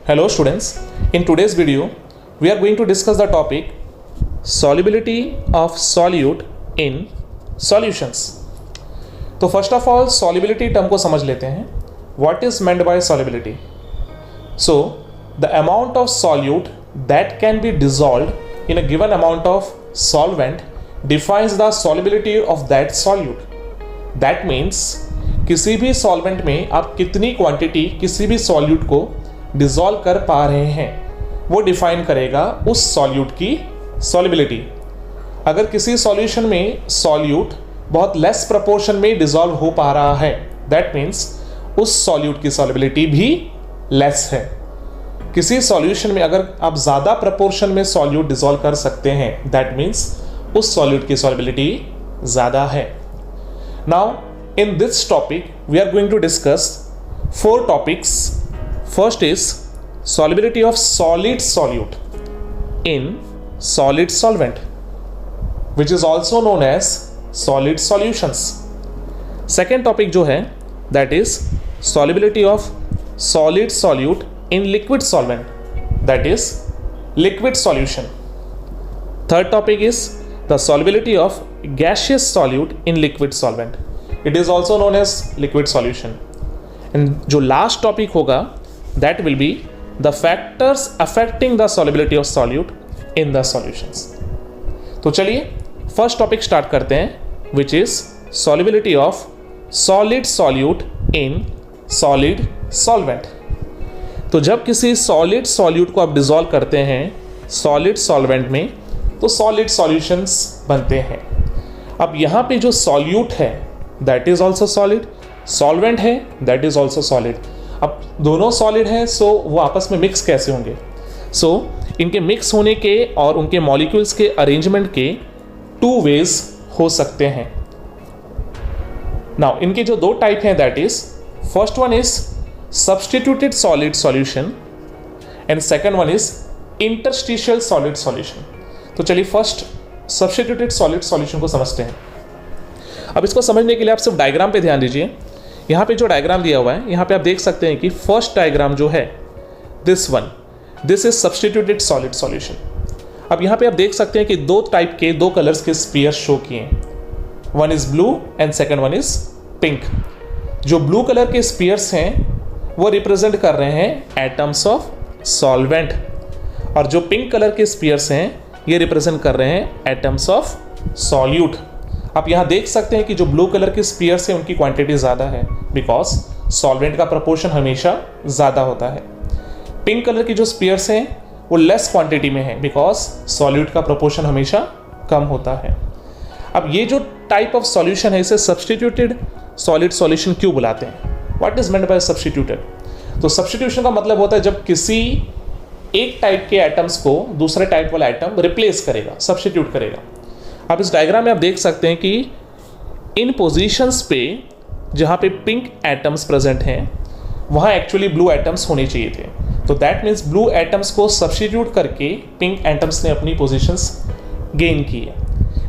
Hello students, in today's video we are going to discuss the topic solubility of solute in solutions. तो first of all solubility term को समझ लेते हैं. What is meant by solubility? So the amount of solute that can be dissolved in a given amount of solvent defines the solubility of that solute. That means किसी भी solvent में आप कितनी quantity किसी भी सॉल्यूट को dissolve कर पा रहे हैं वो डिफाइन करेगा उस सॉल्यूट की सॉल्युबिलिटी. अगर किसी सॉल्यूशन में सॉल्यूट बहुत लेस प्रपोर्शन में डिसॉल्व हो पा रहा है दैट मीन्स उस सॉल्यूट की सॉल्युबिलिटी भी लेस है. किसी सॉल्यूशन में अगर आप ज़्यादा प्रपोर्शन में सॉल्यूट डिसॉल्व कर सकते हैं दैट मीन्स उस सॉल्यूट की सॉल्युबिलिटी ज़्यादा है. Now in this topic we are going to discuss 4 topics. First is solubility of solid solute in solid solvent, which is also known as solid solutions. Second topic जो है that is solubility of solid solute in liquid solvent, that is liquid solution. Third topic is the solubility of gaseous solute in liquid solvent. It is also known as liquid solution. And जो last topic होगा that will be the factors affecting the solubility of solute in the solutions. तो चलिए first topic start करते हैं which is solubility of solid solute in solid solvent. तो जब किसी solid solute को आप dissolve करते हैं solid solvent में तो solid solutions बनते हैं. अब यहाँ पे जो solute है that is also solid, solvent है दैट इज ऑल्सो सॉलिड. अब दोनों सॉलिड हैं सो वो आपस में मिक्स कैसे होंगे? सो इनके मिक्स होने के और उनके मॉलिक्यूल्स के अरेंजमेंट के 2 वेज हो सकते हैं. नाउ इनके जो 2 टाइप हैं that is first one is substituted solid solution and second one is interstitial solid solution. तो चलिए फर्स्ट सब्स्टिट्यूटेड सॉलिड सॉल्यूशन को समझते हैं. अब इसको समझने के लिए आप सिर्फ डायग्राम पे ध्यान दीजिए. यहाँ पे जो डायग्राम दिया हुआ है यहाँ पे आप देख सकते हैं कि फर्स्ट डायग्राम जो है this is substituted solid solution. अब यहाँ पे आप देख सकते हैं कि 2 टाइप के 2 कलर्स के स्फीयर्स शो किए हैं. One is blue and second one is pink. जो ब्लू कलर के स्फीयर्स हैं वो रिप्रेजेंट कर रहे हैं एटम्स ऑफ सॉल्वेंट और जो पिंक कलर के स्फीयर्स हैं ये रिप्रेजेंट कर रहे हैं एटम्स ऑफ सॉल्यूट. आप यहाँ देख सकते हैं कि जो ब्लू कलर के स्फीयर्स हैं उनकी क्वांटिटी ज़्यादा है बिकॉज सॉल्वेंट का प्रपोर्शन हमेशा ज़्यादा होता है. पिंक कलर की जो स्फीयर्स हैं वो लेस क्वांटिटी में है बिकॉज सॉल्यूट का प्रपोर्शन हमेशा कम होता है. अब ये जो टाइप ऑफ सॉल्यूशन है इसे सब्स्टिट्यूटेड सॉलिड सॉल्यूशन क्यों बुलाते हैं? What is meant by substituted? तो सब्स्टिट्यूशन का मतलब होता है जब किसी एक टाइप के एटम्स को दूसरे टाइप वाला एटम रिप्लेस करेगा, सब्स्टिट्यूट करेगा. आप इस डायग्राम में आप देख सकते हैं कि इन पोजीशंस पे जहाँ पे पिंक एटम्स प्रेजेंट हैं वहाँ एक्चुअली ब्लू एटम्स होने चाहिए थे. तो दैट मीन्स ब्लू एटम्स को सब्स्टिट्यूट करके पिंक एटम्स ने अपनी पोजीशंस गेन की है.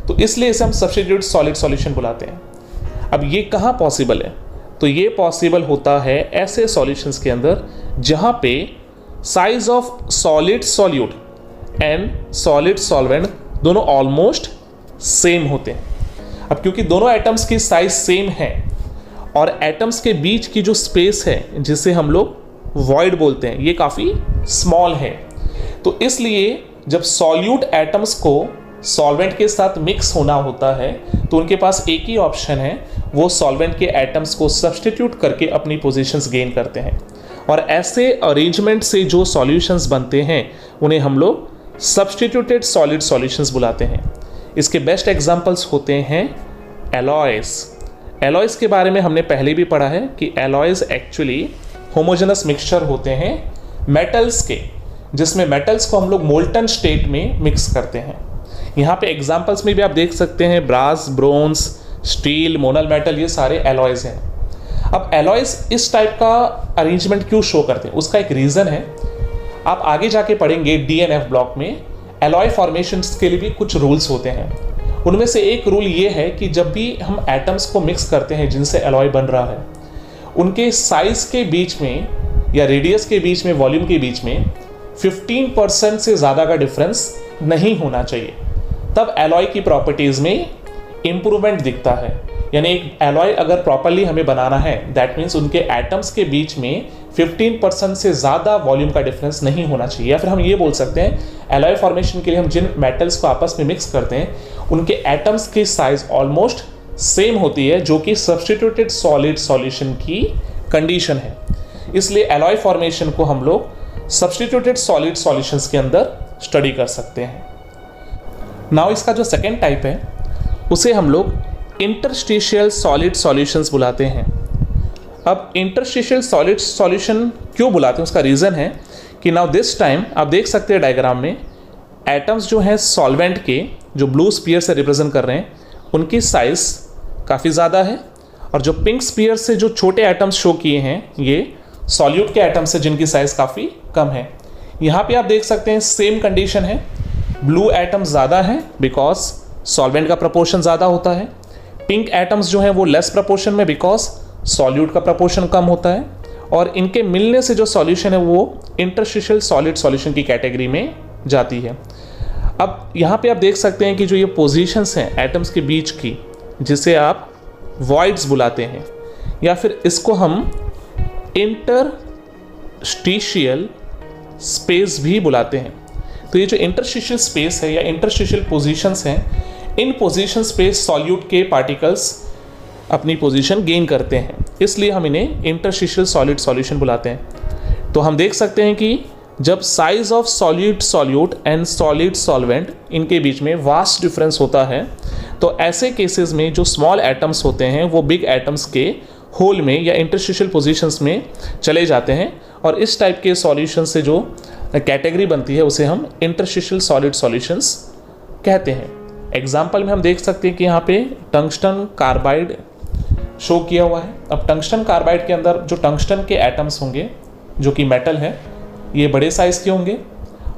तो इसलिए इसे हम सब्स्टिट्यूट सॉलिड सॉल्यूशन बुलाते हैं. अब ये कहाँ पॉसिबल है? तो ये पॉसिबल होता है ऐसे सॉल्यूशंस के अंदर जहाँ पे size of solid solute and solid solvent दोनों ऑलमोस्ट सेम होते हैं. अब क्योंकि दोनों एटम्स की साइज सेम है और एटम्स के बीच की जो स्पेस है जिसे हम लोग वॉइड बोलते हैं ये काफ़ी स्मॉल है. तो इसलिए जब सॉल्यूट एटम्स को सॉल्वेंट के साथ मिक्स होना होता है तो उनके पास एक ही ऑप्शन है, वो सॉल्वेंट के एटम्स को सब्स्टिट्यूट करके अपनी पोजीशंस गेन करते हैं. और ऐसे अरेंजमेंट से जो सॉल्यूशंस बनते हैं उन्हें हम लोग सब्स्टिट्यूटेड सॉलिड सॉल्यूशंस बुलाते हैं. इसके बेस्ट एग्जाम्पल्स होते हैं एलॉयज. एलॉयज के बारे में हमने पहले भी पढ़ा है कि एलॉयज एक्चुअली होमोजेनस मिक्सचर होते हैं मेटल्स के, जिसमें मेटल्स को हम लोग मोल्टन स्टेट में मिक्स करते हैं. यहाँ पे एग्जाम्पल्स में भी आप देख सकते हैं brass, bronze, steel, monel metal, ये सारे एलॉयज हैं. अब एलॉयज इस टाइप का अरेंजमेंट क्यों शो करते हैं उसका एक रीज़न है. आप आगे जाके पढ़ेंगे DNF ब्लॉक में एलॉय फॉर्मेशंस के लिए भी कुछ रूल्स होते हैं. उनमें से एक रूल ये है कि जब भी हम एटम्स को मिक्स करते हैं जिनसे एलॉय बन रहा है उनके साइज के बीच में या रेडियस के बीच में, वॉल्यूम के बीच में 15% से ज़्यादा का डिफरेंस नहीं होना चाहिए, तब एलॉय की प्रॉपर्टीज़ में इंप्रूवमेंट दिखता है। यानी एक एलॉय अगर प्रॉपरली हमें बनाना है, दैट मीन्स उनके एटम्स के बीच में 15% से ज़्यादा वॉल्यूम का डिफरेंस नहीं होना चाहिए। या फिर हम ये बोल सकते हैं एलॉय फॉर्मेशन के लिए हम जिन मेटल्स को आपस में मिक्स करते हैं उनके एटम्स की साइज ऑलमोस्ट सेम होती है, जो कि सब्स्टिट्यूटेड सॉलिड सॉल्यूशन की कंडीशन है। इसलिए एलॉय फॉर्मेशन को हम लोग सब्स्टिट्यूटेड सॉलिड सॉल्यूशंस के अंदर स्टडी कर सकते हैं। नाउ इसका जो सेकेंड टाइप है उसे हम लोग इंटरस्टिशियल सॉलिड सॉल्यूशंस बुलाते हैं। अब इंटरस्टिशियल सॉलिड सॉल्यूशन क्यों बुलाते हैं, उसका रीज़न है कि नाउ दिस टाइम आप देख सकते हैं डायग्राम में एटम्स जो हैं सॉल्वेंट के, जो ब्लू स्फीयर से रिप्रेजेंट कर रहे हैं, उनकी साइज काफ़ी ज़्यादा है, और जो पिंक स्फीयर से जो छोटे एटम्स शो किए हैं ये सॉल्यूट के एटम्स से जिनकी साइज काफ़ी कम है। यहाँ पे आप देख सकते हैं सेम कंडीशन है, ब्लू एटम्स ज़्यादा है बिकॉज सॉल्वेंट का प्रपोर्शन ज़्यादा होता है, पिंक एटम्स जो हैं वो लेस प्रपोर्शन में बिकॉज सॉल्यूट का प्रपोर्शन कम होता है, और इनके मिलने से जो सॉल्यूशन है वो इंटरस्टिशियल सॉलिड सॉल्यूशन की कैटेगरी में जाती है। अब यहाँ पे आप देख सकते हैं कि जो ये पोजीशंस हैं एटम्स के बीच की, जिसे आप वॉइड्स बुलाते हैं, या फिर इसको हम इंटरस्टिशियल स्पेस भी बुलाते हैं। तो ये जो इंटरस्टिशियल स्पेस है या इंटरस्टिशियल पोजीशंस हैं, इन पोजीशंस पे सॉल्यूट के पार्टिकल्स अपनी पोजीशन गेन करते हैं, इसलिए हम इन्हें इंटरस्टिशियल सॉलिड सॉल्यूशन बुलाते हैं। तो हम देख सकते हैं कि जब size of solid solute and solid solvent इनके बीच में वास्ट डिफरेंस होता है, तो ऐसे केसेस में जो स्मॉल एटम्स होते हैं वो बिग एटम्स के होल में या इंटरस्टिशियल पोजीशंस में चले जाते हैं, और इस टाइप के सॉल्यूशन से जो कैटेगरी बनती है उसे हम इंटरस्टिशियल सॉलिड सॉल्यूशंस कहते हैं। एग्जाम्पल में हम देख सकते हैं कि यहाँ पे टंगस्टन कार्बाइड शो किया हुआ है। अब टंगस्टन कार्बाइड के अंदर जो टंगस्टन के एटम्स होंगे, जो कि मेटल है, ये बड़े साइज़ के होंगे,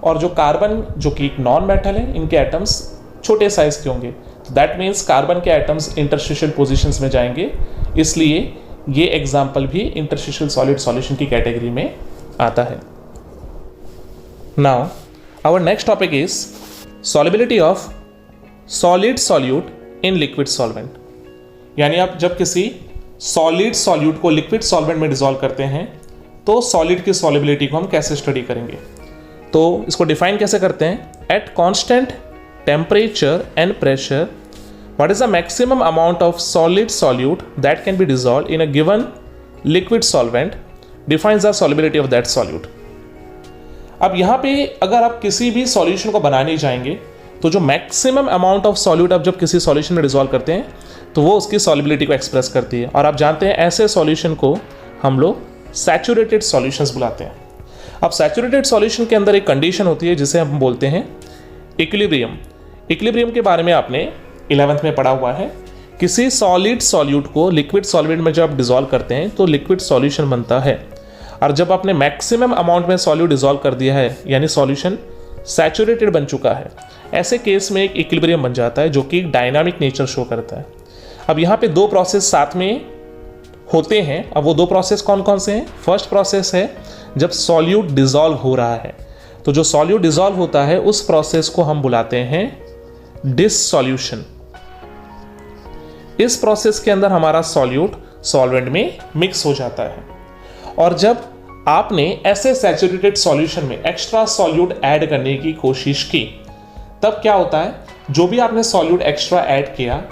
और जो कार्बन जो कि एक नॉन मेटल है, इनके एटम्स छोटे साइज़ के होंगे। तो दैट मीन्स कार्बन के एटम्स इंटरस्टिशियल पोजीशंस में जाएंगे, इसलिए ये एग्जाम्पल भी इंटरस्टिशियल सॉलिड सॉल्यूशन की कैटेगरी में आता है। Now our next topic is solubility of solid solute in liquid solvent. यानी आप जब किसी सॉलिड सॉल्यूट को लिक्विड सॉल्वेंट में डिसॉल्व करते हैं तो सॉलिड की सॉलिबिलिटी को हम कैसे स्टडी करेंगे। तो इसको डिफाइन कैसे करते हैं, at constant temperature and pressure what is the maximum amount of solid solute that can be dissolved in a given liquid solvent defines the solubility of that solute। अब यहाँ पे अगर आप किसी भी सॉल्यूशन को बनाने जाएंगे तो जो मैक्सिमम अमाउंट ऑफ सॉल्यूट आप जब किसी सॉल्यूशन में डिसॉल्व करते हैं तो वो उसकी सॉलिबिलिटी को एक्सप्रेस करती है, और आप जानते हैं ऐसे सॉल्यूशन को हम लोग सैचुरेटेड सॉल्यूशंस बुलाते हैं। अब सैचुरेटेड सॉल्यूशन के अंदर एक कंडीशन होती है जिसे हम बोलते हैं इक्विलिब्रियम। इक्विलिब्रियम के बारे में आपने 11th में पढ़ा हुआ है। किसी सॉलिड सॉल्यूट को लिक्विड सॉल्वेंट में जब आप डिसॉल्व करते हैं तो लिक्विड सॉल्यूशन बनता है, और जब आपने मैक्सिमम अमाउंट में सॉल्यूट डिसॉल्व कर दिया है यानी सॉल्यूशन सैचुरेटेड बन चुका है, ऐसे केस में एक इक्विलिब्रियम बन जाता है जो कि डायनामिक नेचर शो करता है। अब यहाँ पे दो प्रोसेस साथ में होते हैं। अब वो दो प्रोसेस कौन कौन से हैं। फर्स्ट प्रोसेस है जब सॉल्यूट डिसॉल्व हो रहा है, तो जो सॉल्यूट डिसॉल्व होता है उस प्रोसेस को हम बुलाते हैं डिससॉल्यूशन। इस प्रोसेस के अंदर हमारा सॉल्यूट सॉल्वेंट में मिक्स हो जाता है, और जब आपने ऐसे सैचुरेटेड सॉल्यूशन में एक्स्ट्रा सॉल्यूट ऐड करने की कोशिश की, तब क्या होता है, जो भी आपने सॉल्यूट एक्स्ट्रा ऐड किया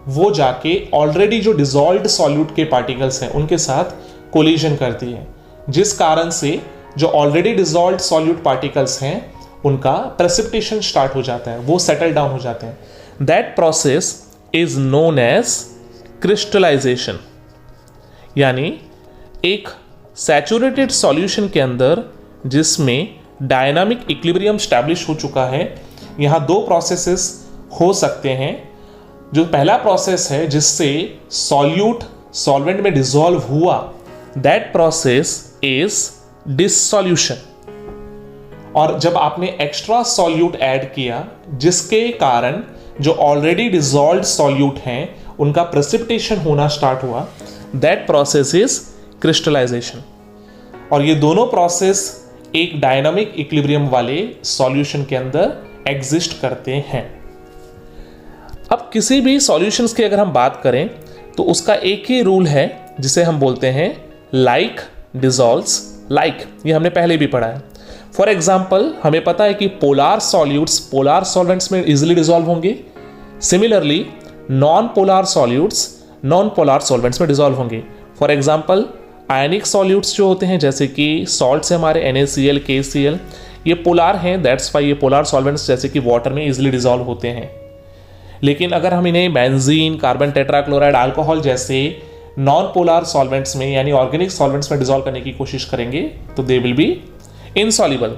वो जाके ऑलरेडी जो डिसॉल्व्ड सॉल्यूट के पार्टिकल्स हैं उनके साथ कोलिजन करती है, जिस कारण से जो ऑलरेडी डिसॉल्व्ड सॉल्यूट पार्टिकल्स हैं उनका प्रेसिपिटेशन स्टार्ट हो जाता है, वो सेटल डाउन हो जाते हैं। That process is known as crystallisation. यानी एक सैचुरेटेड सॉल्यूशन के अंदर जिसमें डायनामिक इक्विलिब्रियम स्टैब्लिश हो चुका है, यहाँ दो प्रोसेसेस हो सकते हैं। जो पहला प्रोसेस है जिससे सॉल्यूट सॉल्वेंट में डिसॉल्व हुआ, दैट प्रोसेस इज डिससॉल्यूशन। और जब आपने एक्स्ट्रा सॉल्यूट ऐड किया जिसके कारण जो ऑलरेडी डिसॉल्व्ड सॉल्यूट हैं उनका प्रेसिपिटेशन होना स्टार्ट हुआ, दैट प्रोसेस इज क्रिस्टलाइजेशन। और ये दोनों प्रोसेस एक डायनामिक इक्विलिब्रियम वाले सॉल्यूशन के अंदर एग्जिस्ट करते हैं। अब किसी भी सॉल्यूशंस की अगर हम बात करें तो उसका एक ही रूल है जिसे हम बोलते हैं लाइक डिसॉल्व्स लाइक। ये हमने पहले भी पढ़ा है। फॉर एग्जाम्पल, हमें पता है कि पोलार सॉल्यूट्स पोलार सॉल्वेंट्स में इजिली डिसॉल्व होंगे। Similarly non polar solutes non polar solvents में डिसॉल्व होंगे। फॉर एग्जाम्पल, आयनिक सॉल्यूट्स जो होते हैं जैसे कि सॉल्ट्स है हमारे NaCl, KCl, ये पोलार हैं, दैट्स वाई ये पोलार सॉल्वेंट्स जैसे कि वाटर में इजिली डिसॉल्व होते हैं। लेकिन अगर हम इन्हें बेंजीन, कार्बन टेट्राक्लोराइड, अल्कोहल जैसे नॉन पोलार सॉल्वेंट्स में यानी ऑर्गेनिक सॉल्वेंट्स में डिसॉल्व करने की कोशिश करेंगे तो they will be insoluble.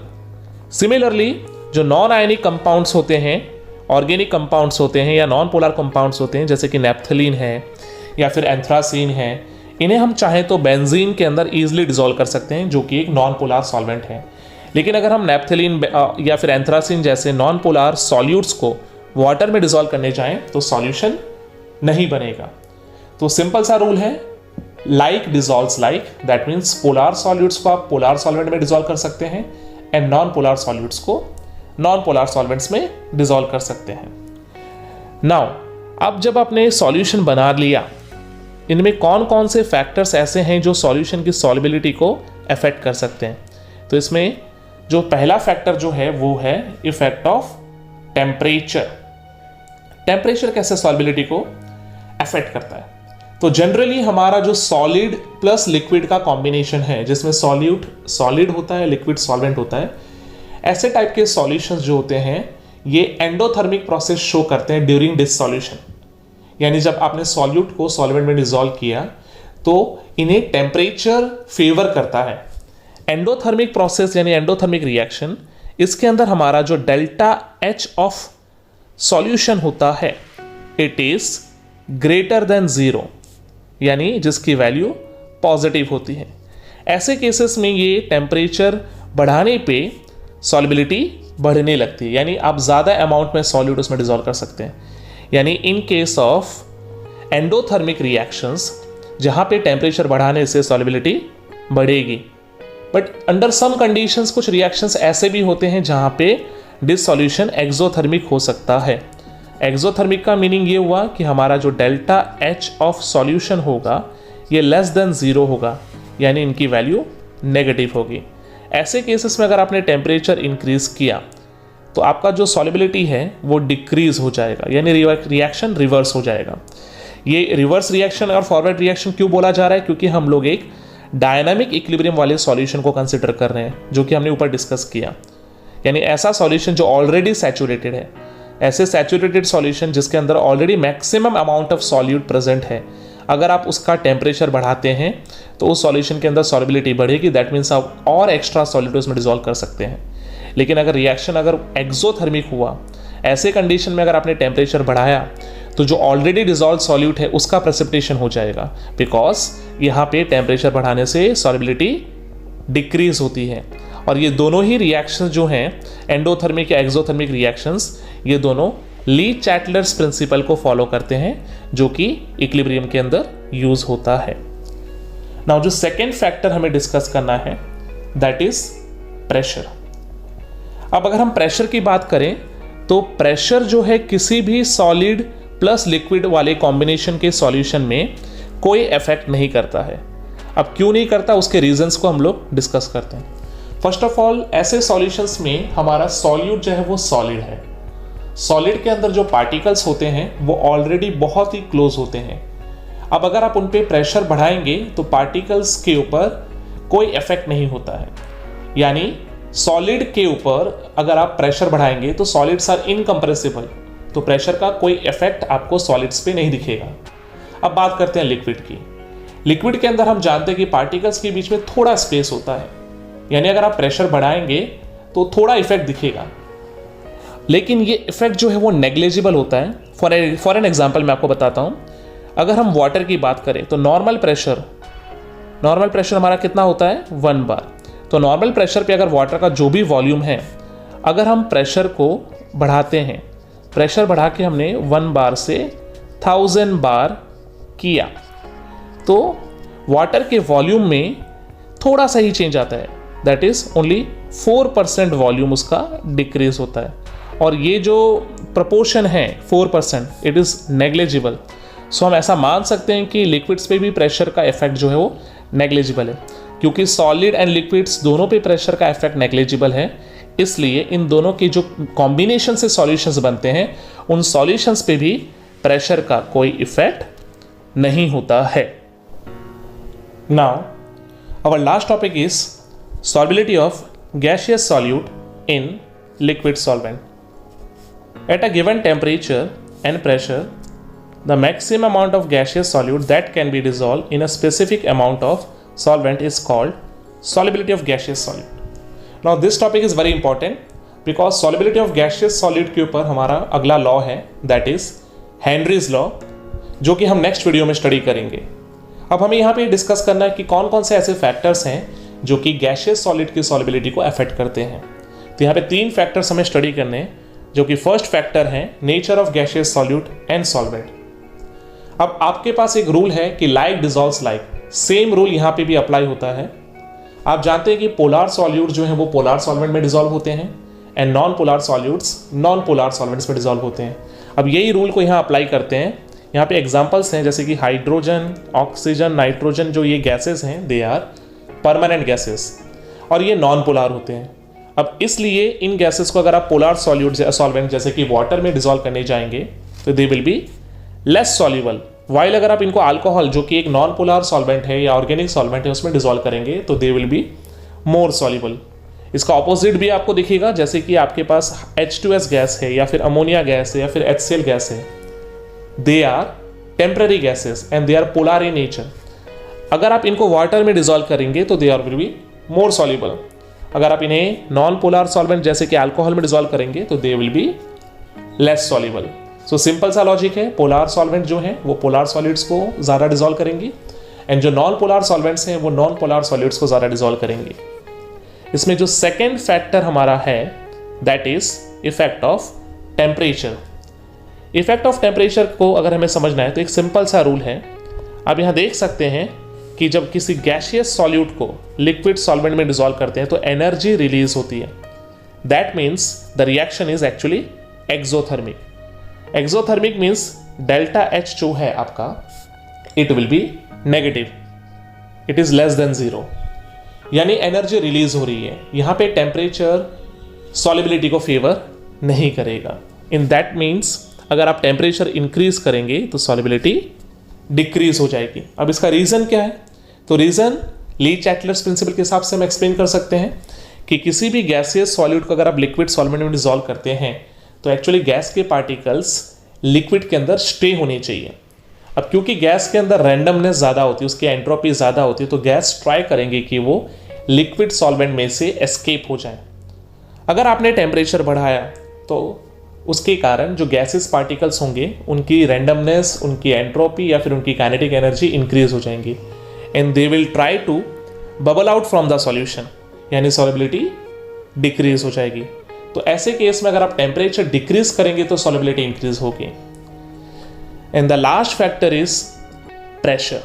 Similarly जो नॉन आयनिक कंपाउंड्स होते हैं, ऑर्गेनिक कंपाउंड्स होते हैं या नॉन पोलार कंपाउंड्स होते हैं जैसे कि नेप्थलीन है या फिर एंथ्रासीन है, इन्हें हम चाहें तो बेंजीन के अंदर ईजिली डिसॉल्व कर सकते हैं जो कि एक नॉन पोलार सॉल्वेंट है। लेकिन अगर हम नेप्थलीन या फिर एंथ्रासीन जैसे नॉन पोलार सॉल्यूट्स को वाटर में डिसॉल्व करने जाएं तो सॉल्यूशन नहीं बनेगा। तो सिंपल सा रूल है, like dissolves like, that means polar solutes को आप पोलार सॉल्वेंट में डिसॉल्व कर सकते हैं एंड नॉन पोलार सॉल्यूट्स को नॉन पोलार सॉल्वेंट्स में डिसॉल्व कर सकते हैं। नाउ अब जब आपने सॉल्यूशन बना लिया, इनमें कौन कौन से फैक्टर्स ऐसे हैं जो सॉल्यूशन की सॉल्युबिलिटी को अफेक्ट कर सकते हैं? तो इसमें जो पहला फैक्टर जो है वो है इफेक्ट ऑफ टेम्परेचर। टेम्परेचर कैसे सॉल्युबिलिटी को अफेक्ट करता है? तो जनरली हमारा जो सॉलिड प्लस लिक्विड का कॉम्बिनेशन है जिसमें सॉलिड होता है, लिक्विड सॉल्वेंट होता है, ऐसे टाइप के सॉल्यूशंस जो होते हैं ये एंडोथर्मिक प्रोसेस शो करते हैं ड्यूरिंग डिसॉल्यूशन। यानी जब आपने सॉल्यूट को सॉल्वेंट में डिसॉल्व किया तो इन्हें टेम्परेचर फेवर करता है। एंडोथर्मिक प्रोसेस यानी एंडोथर्मिक रिएक्शन, इसके अंदर हमारा जो डेल्टा H ऑफ सॉल्यूशन होता है इट इज ग्रेटर देन 0, यानी जिसकी वैल्यू पॉजिटिव होती है। ऐसे केसेस में ये टेम्परेचर बढ़ाने पे सॉल्युबिलिटी बढ़ने लगती है, यानी आप ज़्यादा अमाउंट में सॉल्यूट उसमें डिसॉल्व कर सकते हैं। यानी in case of endothermic reactions जहाँ पे टेम्परेचर बढ़ाने से सॉल्युबिलिटी बढ़ेगी। बट अंडर सम कंडीशंस कुछ रिएक्शंस ऐसे भी होते हैं जहाँ पे डिसॉल्यूशन एक्सोथर्मिक हो सकता है। एक्सोथर्मिक का मीनिंग ये हुआ कि हमारा जो डेल्टा H ऑफ सॉल्यूशन होगा ये लेस देन 0 होगा, यानी इनकी वैल्यू नेगेटिव होगी। ऐसे केसेस में अगर आपने टेम्परेचर इंक्रीज किया तो आपका जो सॉल्युबिलिटी है वो डिक्रीज हो जाएगा, यानी रिएक्शन रिवर्स हो जाएगा। ये रिवर्स रिएक्शन और फॉरवर्ड रिएक्शन क्यों बोला जा रहा है? क्योंकि हम लोग एक डायनामिक इक्विलिब्रियम वाले सॉल्यूशन को कंसिडर कर रहे हैं जो कि हमने ऊपर डिस्कस किया। यानी ऐसा सॉल्यूशन जो ऑलरेडी सैचुरेटेड है, ऐसे सैचुरेटेड सॉल्यूशन जिसके अंदर already maximum amount of solute present है, अगर आप उसका टेम्परेचर बढ़ाते हैं तो उस सॉल्यूशन के अंदर सॉल्युबिलिटी बढ़ेगी। दैट मीन्स आप और एक्स्ट्रा सॉल्यूट उसमें डिसॉल्व कर सकते हैं। लेकिन अगर रिएक्शन अगर एक्सोथर्मिक हुआ, ऐसे कंडीशन में अगर आपने टेम्परेचर बढ़ाया तो जो ऑलरेडी डिसॉल्व सॉल्यूट है उसका प्रेसिपिटेशन हो जाएगा, बिकॉज यहाँ पे टेम्परेचर बढ़ाने से सॉल्युबिलिटी डिक्रीज होती है। और ये दोनों ही रिएक्शंस जो हैं, एंडोथर्मिक या एक्सोथर्मिक रिएक्शंस, ये दोनों ली चैटलर्स प्रिंसिपल को फॉलो करते हैं जो कि इक्विलिब्रियम के अंदर यूज होता है। नाउ जो सेकेंड फैक्टर हमें डिस्कस करना है दैट इज प्रेशर। अब अगर हम प्रेशर की बात करें तो प्रेशर जो है किसी भी सॉलिड प्लस लिक्विड वाले कॉम्बिनेशन के सॉल्यूशन में कोई इफेक्ट नहीं करता है। अब क्यों नहीं करता, उसके रीजंस को हम लोग डिस्कस करते हैं। फर्स्ट ऑफ ऑल, ऐसे सॉल्यूशंस में हमारा सॉल्यूट जो है वो सॉलिड है। सॉलिड के अंदर जो पार्टिकल्स होते हैं वो ऑलरेडी बहुत ही क्लोज होते हैं। अब अगर आप उन पे प्रेशर बढ़ाएंगे तो पार्टिकल्स के ऊपर कोई इफेक्ट नहीं होता है। यानी सॉलिड के ऊपर अगर आप प्रेशर बढ़ाएंगे तो सॉलिड्स आर इनकम्प्रेसिबल, तो प्रेशर का कोई इफेक्ट आपको सॉलिड्स पे नहीं दिखेगा। अब बात करते हैं लिक्विड की। लिक्विड के अंदर हम जानते हैं कि पार्टिकल्स के बीच में थोड़ा स्पेस होता है, यानी अगर आप प्रेशर बढ़ाएंगे तो थोड़ा इफेक्ट दिखेगा, लेकिन ये इफेक्ट जो है वो नेग्लिजिबल होता है। फॉर एन एग्जाम्पल मैं आपको बताता हूँ। अगर हम वाटर की बात करें तो नॉर्मल प्रेशर हमारा कितना होता है, 1 बार। तो नॉर्मल प्रेशर पे अगर वाटर का जो भी वॉल्यूम है, अगर हम प्रेशर को बढ़ाते हैं, प्रेशर बढ़ा के हमने 1 बार से 1000 बार किया, तो वाटर के वॉल्यूम में थोड़ा सा ही चेंज आता है, दैट इज ओनली 4% वॉल्यूम उसका डिक्रीज होता है, और ये जो प्रपोर्शन है 4%, इट इज़ नेग्लिजिबल। सो हम ऐसा मान सकते हैं कि लिक्विड्स पे भी प्रेशर का इफेक्ट जो है वो नेग्लिजिबल है, क्योंकि सॉलिड एंड लिक्विड्स दोनों पे प्रेशर का इफेक्ट नेग्लिजिबल है, इसलिए इन दोनों की जो कॉम्बिनेशन से सॉल्यूशंस बनते हैं उन सॉल्यूशंस पे भी प्रेशर का कोई इफेक्ट नहीं होता है। Now our last topic is solubility of gaseous solute in liquid solvent. At a given temperature and pressure, the maximum amount of gaseous solute that can be dissolved in a specific amount of solvent is called solubility of gaseous solute. Now this topic is very important because solubility of gaseous solute के ऊपर हमारा अगला law है, that is Henry's law, जो कि हम next video में study करेंगे। अब हमें यहाँ पे डिस्कस करना है कि कौन कौन से ऐसे फैक्टर्स हैं जो कि गैशियस सॉलिड की सॉल्युबिलिटी को अफेक्ट करते हैं। तो यहाँ पे 3 फैक्टर्स हमें स्टडी करने हैं, जो कि फर्स्ट फैक्टर है nature of gaseous solute and solvent. अब आपके पास एक रूल है कि like dissolves like, same rule यहाँ पे भी अप्लाई होता है। आप जानते हैं कि पोलार सॉल्यूट जो है वो पोलार सॉल्वेंट में डिजॉल्व होते हैं and non polar solutes non polar solvents में डिजॉल्व होते हैं। अब यही रूल को यहाँ अप्लाई करते हैं। यहाँ पे एग्जाम्पल्स हैं जैसे कि हाइड्रोजन, ऑक्सीजन, नाइट्रोजन, जो ये गैसेज हैं दे आर परमानेंट गैसेस और ये नॉन पोलार होते हैं। अब इसलिए इन गैसेस को अगर आप पोलार सॉल्यूट सॉल्वेंट जैसे कि वाटर में डिजॉल्व करने जाएंगे तो they will be less soluble, while अगर आप इनको अल्कोहल जो कि एक नॉन पोलार सॉल्वेंट है या ऑर्गेनिक सॉल्वेंट है उसमें डिजॉल्व करेंगे तो they will be more soluble. इसका ऑपोजिट भी आपको दिखेगा, जैसे कि आपके पास H2S गैस है या फिर अमोनिया गैस है या फिर HCl गैस है, they are temporary gases and they are polar in nature. अगर आप इनको वाटर में डिजॉल्व करेंगे तो they are will be more soluble. अगर आप इन्हें नॉन पोलार सॉल्वेंट जैसे कि अल्कोहल में डिजॉल्व करेंगे तो they will be less soluble. So simple सा लॉजिक है, पोलार सॉल्वेंट जो है वो पोलार सॉलिड्स को ज़्यादा डिजॉल्व करेंगे एंड जो नॉन पोलार सॉल्वेंट्स हैं वो नॉन पोलार सॉलिड्स को ज़्यादा डिजॉल्व करेंगे। इसमें जो सेकेंड फैक्टर हमारा है that is effect of temperature. Effect of temperature को अगर हमें समझना है तो एक सिंपल सा रूल है। आप यहाँ देख सकते हैं कि जब किसी गैशियस सॉल्यूट को लिक्विड सॉल्वेंट में डिजॉल्व करते हैं तो एनर्जी रिलीज होती है। That means the reaction is actually exothermic. Exothermic means delta H जो है आपका it will be negative, it is less than 0, यानी एनर्जी रिलीज हो रही है। यहाँ पे टेम्परेचर सॉल्युबिलिटी को फेवर नहीं करेगा। इन दैट मीन्स अगर आप टेम्परेचर इंक्रीज करेंगे तो सॉल्युबिलिटी डिक्रीज हो जाएगी। अब इसका रीज़न क्या है? तो रीज़न ली-चैटलर्स प्रिंसिपल के हिसाब से हम एक्सप्लेन कर सकते हैं कि किसी भी गैसियस सॉल्यूट को अगर आप लिक्विड सॉल्वेंट में डिजॉल्व करते हैं तो एक्चुअली गैस के पार्टिकल्स लिक्विड के अंदर स्टे होने चाहिए। अब क्योंकि गैस के अंदर रैंडमनेस ज़्यादा होती है, उसकी एंट्रोपी ज़्यादा होती है, तो गैस ट्राई करेंगे कि वो लिक्विड सॉल्वेंट में से एस्केप हो जाए। अगर आपने टेम्परेचर बढ़ाया तो उसके कारण जो गैसेस पार्टिकल्स होंगे उनकी रैंडमनेस, उनकी एंट्रोपी या फिर उनकी काइनेटिक एनर्जी इंक्रीज हो जाएंगी and they will try to bubble out from the solution, यानी सॉल्युबिलिटी डिक्रीज हो जाएगी। तो ऐसे केस में अगर आप टेम्परेचर डिक्रीज करेंगे तो सॉल्युबिलिटी इंक्रीज होगी। And the last factor is pressure.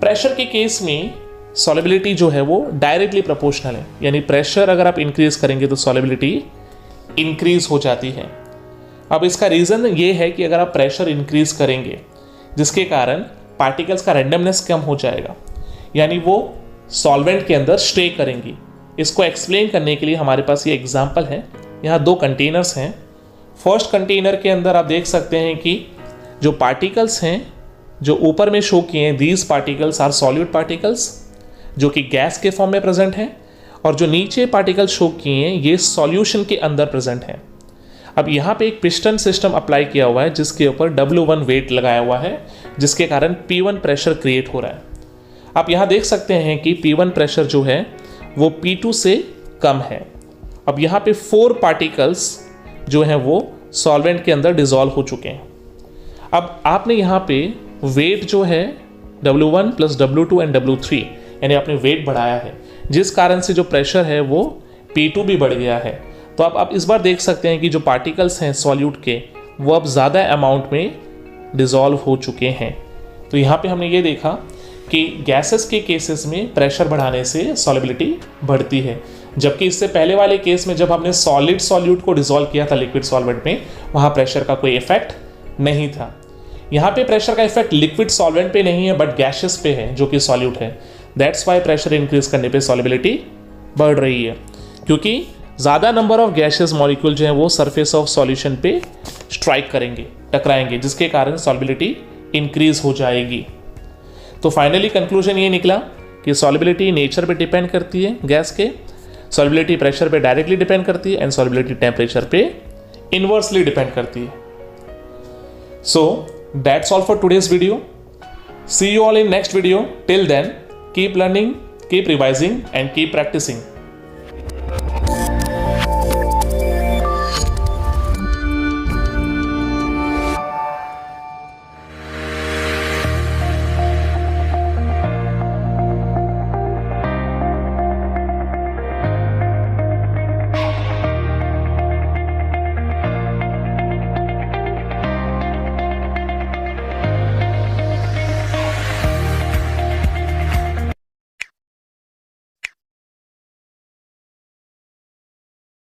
Pressure के केस में सॉल्युबिलिटी जो है वो डायरेक्टली प्रोपोर्शनल है, यानी प्रेशर अगर आप इंक्रीज करेंगे तो सॉल्युबिलिटी इंक्रीज हो जाती है। अब इसका रीज़न ये है कि अगर आप प्रेशर इंक्रीज करेंगे जिसके कारण पार्टिकल्स का रैंडमनेस कम हो जाएगा, यानी वो सॉल्वेंट के अंदर स्टे करेंगी। इसको एक्सप्लेन करने के लिए हमारे पास ये एग्जांपल है। यहाँ 2 कंटेनर्स हैं। फर्स्ट कंटेनर के अंदर आप देख सकते हैं कि जो पार्टिकल्स हैं जो ऊपर में शो किए हैं, these particles are solute particles जो कि गैस के फॉर्म में प्रेजेंट हैं, और जो नीचे पार्टिकल शो किए हैं ये सॉल्यूशन के अंदर प्रेजेंट हैं। अब यहाँ पे एक पिस्टन सिस्टम अप्लाई किया हुआ है जिसके ऊपर W1 वेट लगाया हुआ है, जिसके कारण P1 प्रेशर क्रिएट हो रहा है। आप यहाँ देख सकते हैं कि P1 प्रेशर जो है वो P2 से कम है। अब यहाँ पे 4 पार्टिकल्स जो हैं वो सॉल्वेंट के अंदर डिजॉल्व हो चुके हैं। अब आपने यहाँ पे वेट जो है W1 plus W2 and W3, यानी आपने वेट बढ़ाया है, जिस कारण से जो प्रेशर है वो P2 भी बढ़ गया है। तो आप इस बार देख सकते हैं कि जो पार्टिकल्स हैं सॉल्यूट के वो अब ज़्यादा अमाउंट में डिज़ोल्व हो चुके हैं। तो यहाँ पे हमने ये देखा कि गैसेस के केसेस में प्रेशर बढ़ाने से सॉल्युबिलिटी बढ़ती है, जबकि इससे पहले वाले केस में जब हमने सॉलिड सॉल्यूट को डिसॉल्व किया था लिक्विड सॉल्वेंट में, वहाँ प्रेशर का कोई इफेक्ट नहीं था। यहाँ पे प्रेशर का इफेक्ट लिक्विड सॉल्वेंट पे नहीं है बट गैसेस पे है जो कि सॉल्यूट है। दैट्स वाई प्रेशर इंक्रीज करने पे सॉल्युबिलिटी बढ़ रही है, क्योंकि ज़्यादा नंबर ऑफ गैसेस मॉलिक्यूल जो है वो सरफेस ऑफ सॉल्यूशन पे स्ट्राइक करेंगे, टकराएंगे, जिसके कारण सॉल्युबिलिटी इंक्रीज हो जाएगी। तो फाइनली कंक्लूजन ये निकला कि सॉल्युबिलिटी नेचर पे डिपेंड करती है गैस के, सॉल्युबिलिटी प्रेशर पे डायरेक्टली डिपेंड करती है, एंड सॉल्युबिलिटी टेम्परेचर पे इनवर्सली डिपेंड करती है। So that's all for today's video. See you all in next video. Till then, keep learning, keep revising and keep practicing.